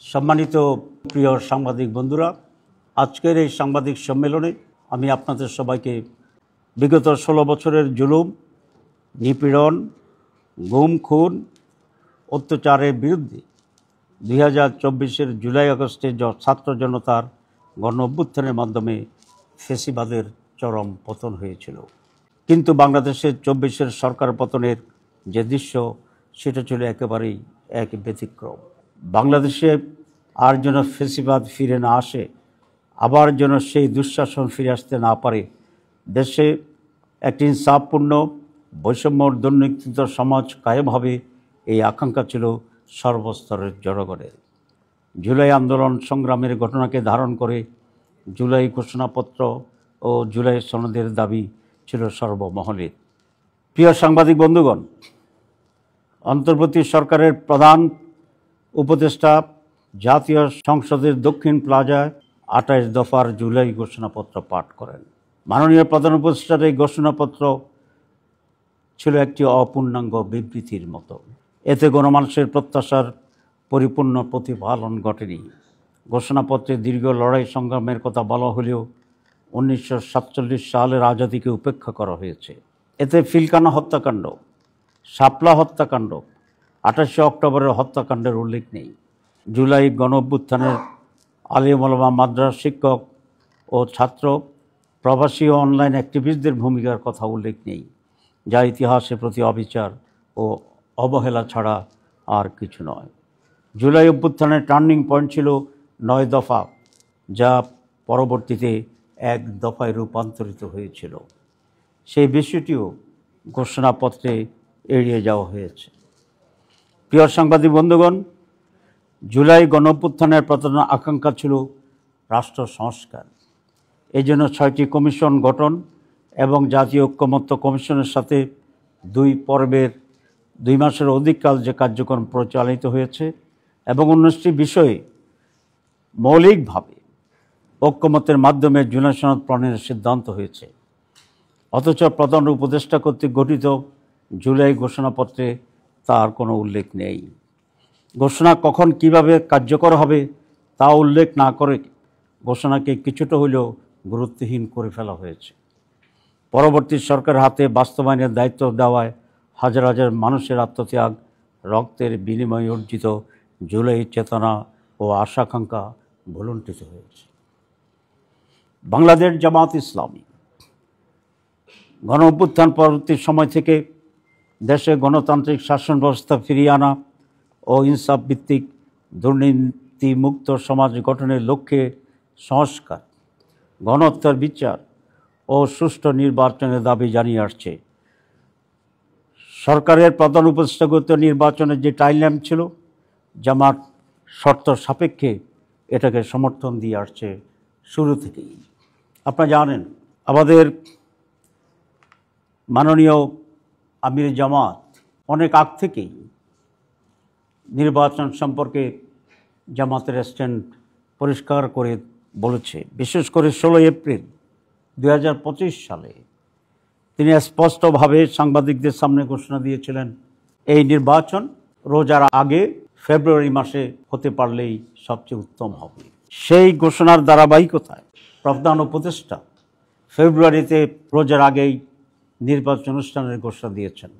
সম্মানিত প্রিয় সাংবাদিক বন্ধুরা, আজকের এই সাংবাদিক সম্মেলনে আমি আপনাদের সবাইকে বিগত 16 বছরের জুলুম, নিপীড়ন, গুম, খুন, অত্যাচারের বিরুদ্ধে 2024-এর জুলাই আগস্টে ছাত্র জনতার গণ অভ্যুত্থানের মাধ্যমে ফ্যাসিবাদের চরম পতন হয়েছিল। কিন্তু বাংলাদেশের 24-এর সরকার পতনের যে দৃশ্য, সেটা ছিল একেবারেই এক ব্যতিক্রম। বাংলাদেশে আর যেন ফ্যাসিবাদ ফিরে না আসে, আবার যেন সেই দুঃশাসন ফিরে আসতে না পারে, দেশে একটি ইনসাফপূর্ণ বৈষম্য দুর্নীতিত সমাজ কায়েম হবে, এই আকাঙ্ক্ষা ছিল সর্বস্তরের জনগণের। জুলাই আন্দোলন সংগ্রামের ঘটনাকে ধারণ করে জুলাই ঘোষণাপত্র ও জুলাই সনদের দাবি ছিল সর্বমহলের। প্রিয় সাংবাদিক বন্ধুগণ, অন্তর্বর্তী সরকারের প্রধান উপদেষ্টা জাতীয় সংসদের দক্ষিণ প্লাজায় 28 দফার জুলাই ঘোষণাপত্র পাঠ করেন। মাননীয় প্রধান উপদেষ্টার এই ঘোষণাপত্র ছিল একটি অপূর্ণাঙ্গ বিবৃতির মতো। এতে গণমানুষের প্রত্যাশার পরিপূর্ণ প্রতিফলন ঘটেনি। ঘোষণাপত্রে দীর্ঘ লড়াই সংগ্রামের কথা বলা হলেও 1947 সালের আজাদিকে উপেক্ষা করা হয়েছে। এতে ফিলকানা হত্যাকাণ্ড, শাপলা হত্যাকাণ্ড, 28 অক্টোবরের হত্যাকাণ্ডের উল্লেখ নেই। জুলাই গণ অভ্যুত্থানের আলেম ওলামা, মাদ্রাসা শিক্ষক ও ছাত্র, প্রবাসী ও অনলাইন অ্যাক্টিভিস্টদের ভূমিকার কথা উল্লেখ নেই, যা ইতিহাসের প্রতি অবিচার ও অবহেলা ছাড়া আর কিছু নয়। জুলাই অভ্যুত্থানের টার্নিং পয়েন্ট ছিল 9 দফা, যা পরবর্তীতে 1 দফায় রূপান্তরিত হয়েছিল। সেই বিষয়টিও ঘোষণাপত্রে এড়িয়ে যাওয়া হয়েছে। প্রিয় সাংবাদিক বন্ধুগণ, জুলাই গণ অভ্যুত্থানের প্রধান আকাঙ্ক্ষা ছিল রাষ্ট্র সংস্কার। এই জন্য 6টি কমিশন গঠন এবং জাতীয় ঐক্যমত্য কমিশনের সাথে 2 পর্বের 2 মাসের অধিককাল যে কার্যক্রম পরিচালিত হয়েছে এবং 19টি বিষয়ে মৌলিকভাবে ঐক্যমত্যের মাধ্যমে জুলাই সনদ প্রণয়নের সিদ্ধান্ত হয়েছে। অথচ প্রধান উপদেষ্টা কর্তৃক গঠিত জুলাই ঘোষণাপত্রে তার কোনো উল্লেখ নেই। ঘোষণা কখন কিভাবে কার্যকর হবে তা উল্লেখ না করে ঘোষণাকে কিছুটা হলেও গুরুত্বহীন করে ফেলা হয়েছে। পরবর্তী সরকারের হাতে বাস্তবায়নের দায়িত্ব দেওয়ায় হাজার হাজার মানুষের আত্মত্যাগ, রক্তের বিনিময়ে অর্জিত জুলাই চেতনা ও আশাকাঙ্ক্ষা ভুলুণ্ঠিত হয়েছে। বাংলাদেশ জামাত ইসলামী গণ অভ্যুত্থান পরবর্তী সময় থেকে দেশে গণতান্ত্রিক শাসন ব্যবস্থা ফিরিয়ে আনা ও ইনসাফ ভিত্তিক দুর্নীতিমুক্ত সমাজ গঠনের লক্ষ্যে সংস্কার, গণহত্যার বিচার ও সুষ্ঠু নির্বাচনের দাবি জানিয়ে আসছে। সরকারের প্রধান উপদেষ্টাগত নির্বাচনের যে টাইমলাইন ছিল, জামাত শর্ত সাপেক্ষে এটাকে সমর্থন দিয়ে আসছে শুরু থেকেই। আপনারা জানেন, আমাদের মাননীয় আমির জামাত অনেক আগ থেকেই নির্বাচন সম্পর্কে জামাতের স্ট্যান্ড পরিষ্কার করে বলেছে। বিশেষ করে 16 এপ্রিল 2025 সালে তিনি স্পষ্টভাবে সাংবাদিকদের সামনে ঘোষণা দিয়েছিলেন, এই নির্বাচন রোজার আগে ফেব্রুয়ারি মাসে হতে পারলেই সবচেয়ে উত্তম হবে। সেই ঘোষণার ধারাবাহিকতায় প্রধান উপদেষ্টা ফেব্রুয়ারিতে রোজার আগেই নির্বাচন অনুষ্ঠানের ঘোষণা দিয়েছেন।